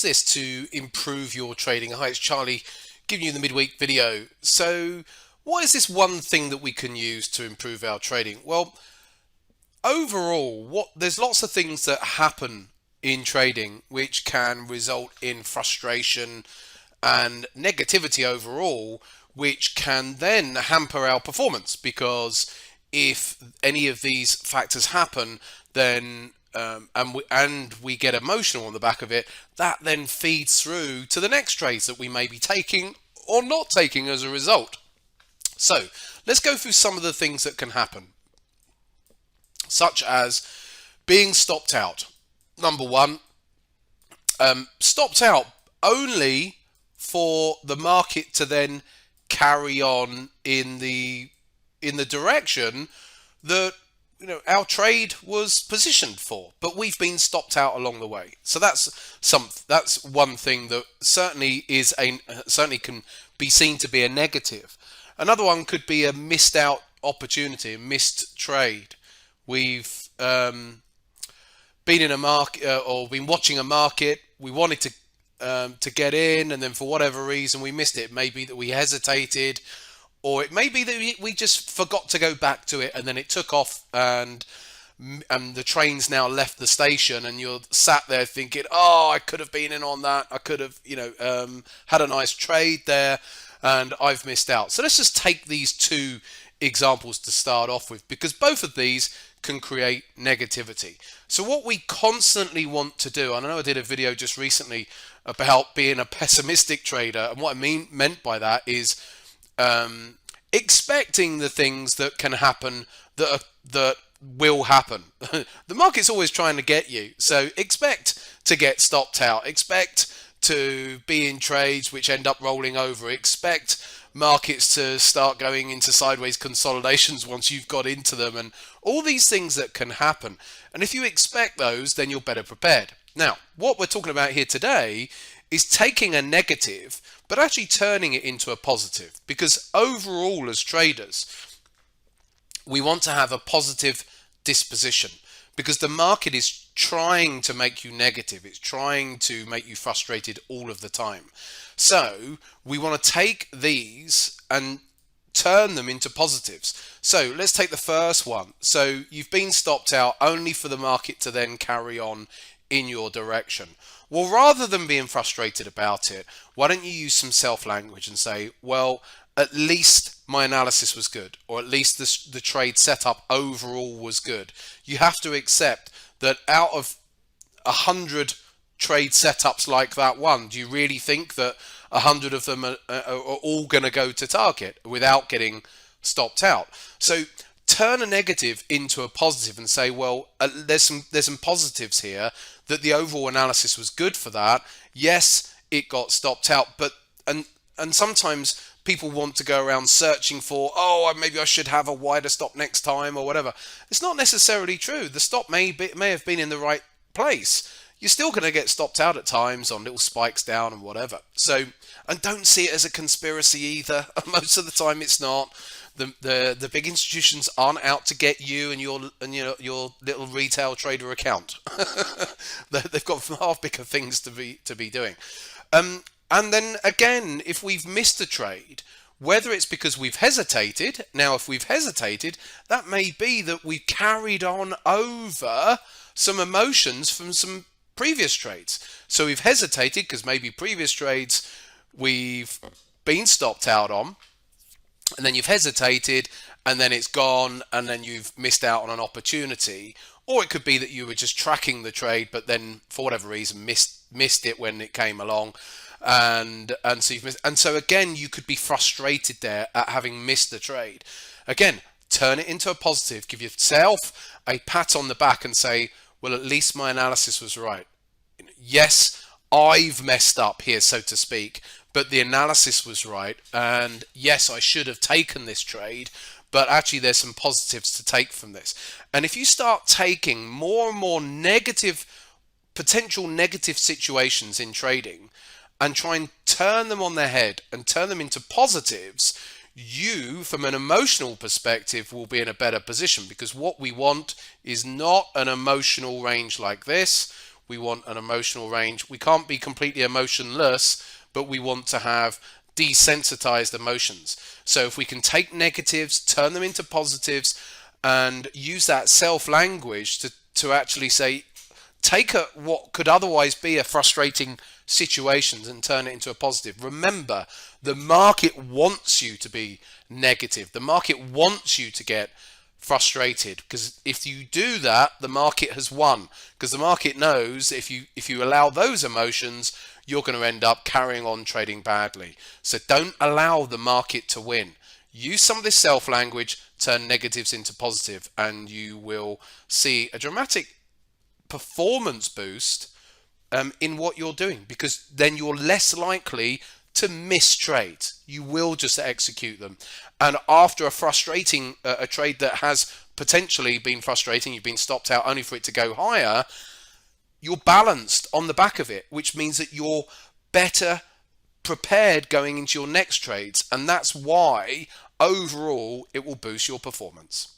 this to improve your trading? Hi, it's Charlie giving you the midweek video. So what is this one thing that we can use to improve our trading? Well, overall, there's lots of things that happen in trading which can result in frustration and negativity overall, which can then hamper our performance, because if any of these factors happen, then and we get emotional on the back of it, that then feeds through to the next trades that we may be taking or not taking as a result. So let's go through some of the things that can happen, such as being stopped out. Number one, stopped out only for the market to then carry on in the direction that our trade was positioned for, but we've been stopped out along the way. So that's one thing that certainly can be seen to be a negative. Another one could be a missed out opportunity, a missed trade. We've been in a market or been watching a market. We wanted to get in, and then for whatever reason we missed it. It may be that we hesitated, or it may be that we just forgot to go back to it, and then it took off, and the train's now left the station, and you're sat there thinking, oh, I could have been in on that. I could have, had a nice trade there, and I've missed out. So let's just take these two examples to start off with, because both of these can create negativity. So what we constantly want to do, and I know I did a video just recently about being a pessimistic trader, and what I meant by that is expecting the things that can happen that will happen. The market's always trying to get you, so expect to get stopped out, expect to be in trades which end up rolling over, expect markets to start going into sideways consolidations once you've got into them, and all these things that can happen. And if you expect those, then you're better prepared. Now, what we're talking about here today is taking a negative but actually turning it into a positive, because overall as traders we want to have a positive disposition, because the market is trying to make you negative. It's trying to make you frustrated all of the time. So we want to take these and turn them into positives. So let's take the first one. So you've been stopped out only for the market to then carry on in your direction. Well, rather than being frustrated about it, why don't you use some self-language and say, well, at least my analysis was good, or at least the trade setup overall was good. You have to accept that out of 100 trade setups like that one, do you really think that 100 of them are all going to go to target without getting stopped out? So turn a negative into a positive and say, well, there's some positives here, that the overall analysis was good for that. Yes, it got stopped out, but and sometimes people want to go around searching for, oh, maybe I should have a wider stop next time or whatever. It's not necessarily true. The stop may have been in the right place. You're still going to get stopped out at times on little spikes down and whatever. So, and don't see it as a conspiracy either. Most of the time it's not. The big institutions aren't out to get you and your little retail trader account. They've got far bigger things to be doing. And then again, if we've missed a trade, whether it's because we've hesitated, now if we've hesitated, that may be that we've carried on over some emotions from some previous trades. So we've hesitated because maybe previous trades we've been stopped out on, and then you've hesitated, and then it's gone, and then you've missed out on an opportunity. Or it could be that you were just tracking the trade, but then for whatever reason missed it when it came along. And so you've missed, and so again you could be frustrated there at having missed the trade. Again, turn it into a positive. Give yourself a pat on the back and say, well, at least my analysis was right. Yes, I've messed up here, so to speak, but the analysis was right, and yes, I should have taken this trade, but actually there's some positives to take from this. And if you start taking more and more potential negative situations in trading and try and turn them on their head and turn them into positives, you, from an emotional perspective, will be in a better position, because what we want is not an emotional range like this. We want an emotional range. We can't be completely emotionless, but we want to have desensitized emotions. So if we can take negatives, turn them into positives, and use that self-language to actually say, take what could otherwise be a frustrating situation and turn it into a positive. Remember, the market wants you to be negative. The market wants you to get frustrated, because if you do that, the market has won, because the market knows if you allow those emotions, you're going to end up carrying on trading badly. So don't allow the market to win. Use some of this self-language, turn negatives into positive, and you will see a dramatic performance boost in what you're doing, because then you're less likely to miss trades. You will just execute them. And after a frustrating a trade that has potentially been frustrating, you've been stopped out only for it to go higher, you're balanced on the back of it, which means that you're better prepared going into your next trades. And that's why overall it will boost your performance.